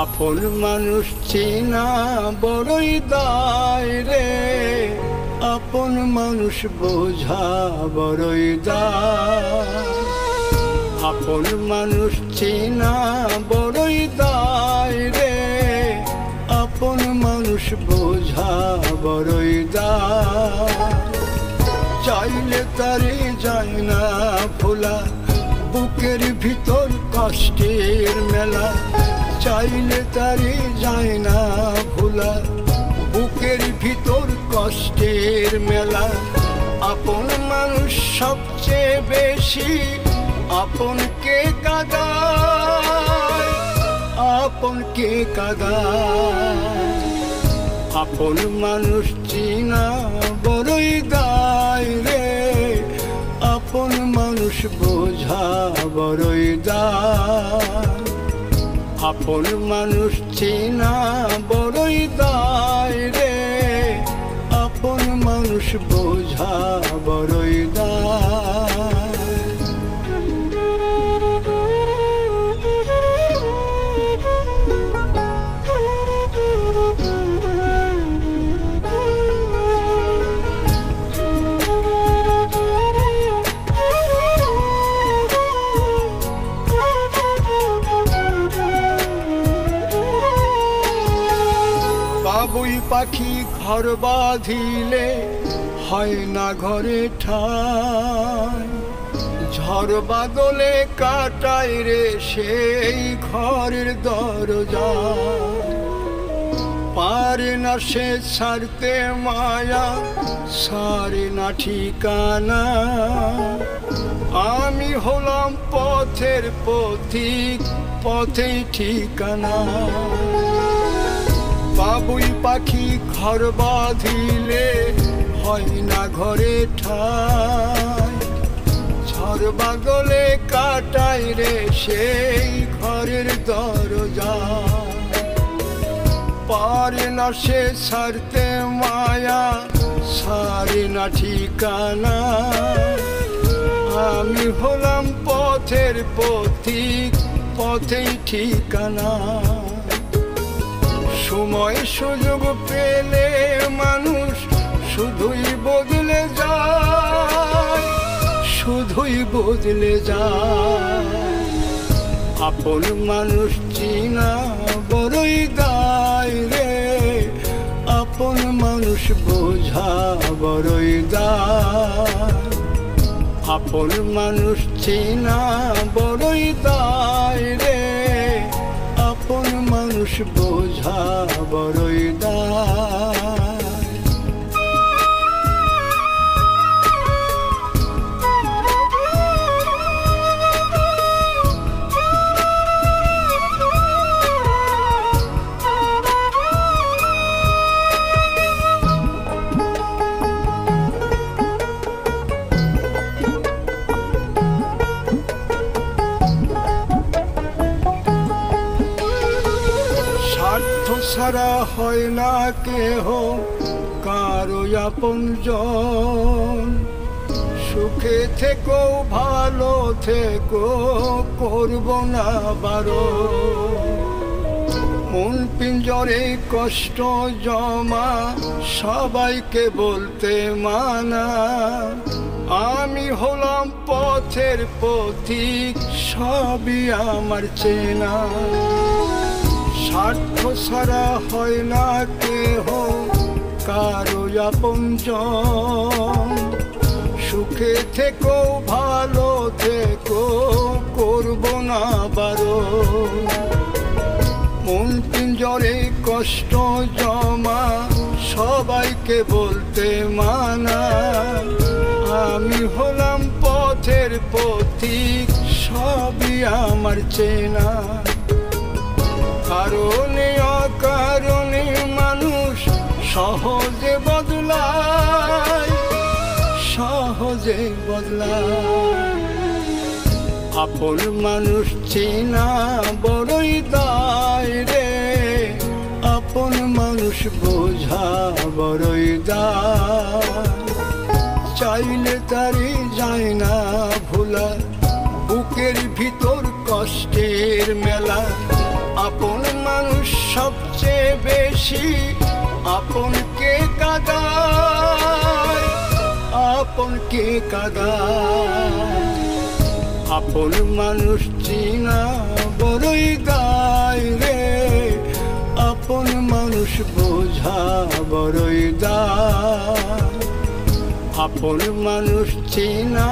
আপন মানুষ চেনা বড়ই দায় রে, আপন মানুষ বোঝা বড়ই দায়। আপন মানুষ চেনা বড়ই দায় রে, আপন মানুষ বোঝা বড়ই দায়। চাইলে তারে যায় না ভোলা, বুকের ভিতর কষ্টের মেলা। চাইলে তারে যায় না ভোলা, বুকের ভিতর কষ্টের মেলা। আপন মানুষ সবচেয়ে বেশি আপনকে কাঁদায়, আপনকে কাঁদায়। আপন মানুষ চিনা বড়ই দায় রে, আপন মানুষ বোঝা বড়ই দায়। আপন মানুষ চেনা বড়ই দায় রে, আপন মানুষ বোঝা বড়ই দায়। বাবুই পাখি ঘর বাঁধিলে হয় না ঘরে ঠাই, ঝড় বাদলে কাটায় রে সেই ঘরের দরজা। পারে না সে ছাড়তে মায়া, সারে না ঠিকানা। আমি হলাম পথের পথিক, পথেই ঠিকানা। বাবুই পাখি ঘর বাঁধিলে হয় না ঘরে ঠাই, ঝড় বাদলে কাটায় রে সেই ঘরের দরজা। পারে না সে ছাড়তে মায়া, সারে না ঠিকানা। আমি হলাম পথের পথিক, পথেই ঠিকানা। সময় সুযোগ পেলে মানুষ শুধুই বদলে যায়, শুধুই বদলে যায়। আপন মানুষ চিনা বড়ই দায় রে, আপন মানুষ বোঝা বড়ই দায়। আপন মানুষ চিনা বড়ই দায় রে, আপন মানুষ বোঝা বড়ই দায়। ছাড়া হয় না কেহ কারো আপনজন, সুখে থেকো ভালো থেকো করব না বারণ। মন পিঞ্জরে কষ্ট জমা সবাইকে বলতে মানা। আমি হলাম পথের পথিক, সবই আমার চেনা। স্বার্থ ছাড়া হয় না কেহ কারো আপনজন, সুখে থেকো ভালো থেকো করব না বারণ। মন পিঞ্জরে কষ্ট জমা সবাইকে বলতে মানা। আমি হলাম পথের পথিক, সবই আমার চেনা। কারণে অকারণে মানুষ সহজে বদলায়, সহজে বদলায়। আপন মানুষ চেনা বড়ই দায় রে, আপন মানুষ বোঝা বড়ই দায়। চাইলে তারে যায় না ভোলা, বুকের ভিতর কষ্টের মেলা। আপন মানুষ সবচেয়ে বেশি আপনকে কাঁদায়, আপনকে কাঁদায়। আপন মানুষ চিনা বড়ই দায় রে, আপন মানুষ বোঝা বড়ই দায়। আপন মানুষ চিনা